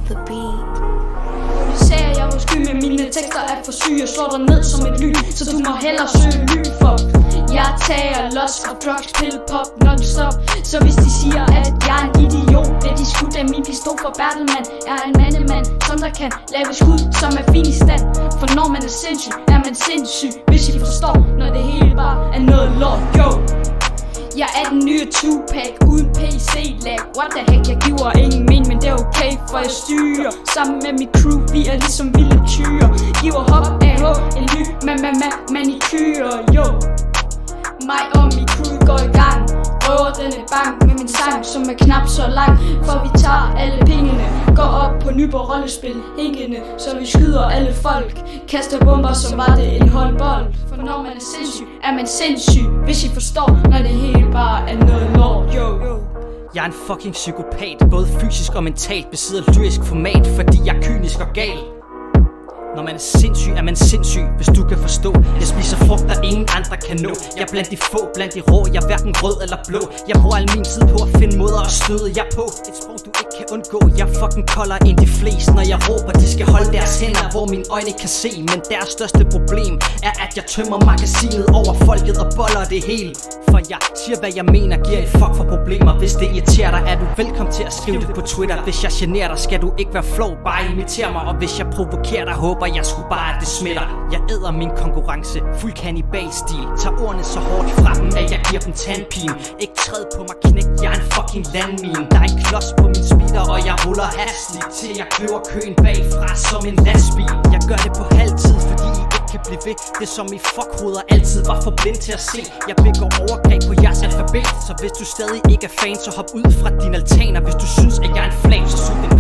the beat. De sagde, at jeg var sky, med mine tekster er for syge. Jeg slår dig ned som et lyn, så du må hellere søge ly for. Jeg tager los og drugs, pill, pop, non-stop. Så hvis de siger, at jeg er en idiot, vil de skudt af min pistol for Bertelmann. Jeg er en mandemand, som der kan lave skud, som er fin i stand. For når man er sindssyg, er man sindssyg. Hvis I forstår, når det hele bare er noget lort, yo. Jeg er den nye Tupac uden PC-lag. What the heck, jeg giver ingen mening, men det er okay, for jeg styrer. Sammen med mit crew, vi er ligesom vilde tyre. Giver hop af en ny manikyre, yo. Mig og mit crew går i gang. Røver denne bank med min sang, som er knap så lang. For vi tager alle pengene, går op på Nyborg rollespil hængende, så vi skyder alle folk. Kaster bomber, som var det en håndbold. For når man er sindssyg, er man sindssyg. Hvis I forstår, når det hele bare er noget lort, yo. Jeg er en fucking psykopat, både fysisk og mentalt. Besidder lyrisk format, fordi jeg er kynisk og gal. Når man er sindssyg, er man sindssyg, hvis du kan forstå. Jeg spiser frugt, der ingen andre kan nå. Jeg er blandt de få, blandt de rå. Jeg er hverken rød eller blå. Jeg bruger al min tid på at finde måder at støde jer på. Et sprog du ikke kan undgå. Jeg er fucking koldere end de fleste. Når jeg råber, de skal holde deres hænder, hvor mine øjne kan se. Men deres største problem er, at jeg tømmer magasinet over folket og boller det hele. For jeg siger, hvad jeg mener, giver et fuck for problemer. Hvis det irriterer dig, er du velkommen til at skrive det på Twitter. Hvis jeg generer dig, skal du ikke være flov, bare imitere mig. Og hvis jeg provokerer dig, håber jeg skulle bare, at det smitter. Jeg æder min konkurrence, fuld kannibalstil. Tager ordene så hårdt fra dem, at jeg giver dem tandpine. Ikke træd på mig, knæk, jeg er en fucking landmine. Der er en klods på min speeder, og jeg ruller hastigt, til jeg kløver køen bagfra som en lastbil. Jeg gør det på halvtid, fordi I ikke kan blive ved. Det som I fuckhoveder altid var for blind til at se. Jeg begår overgreb på jeres alfabet. Så hvis du stadig ikke er fan, så hop ud fra dine altaner. Hvis du synes, at jeg er en flam, så sug den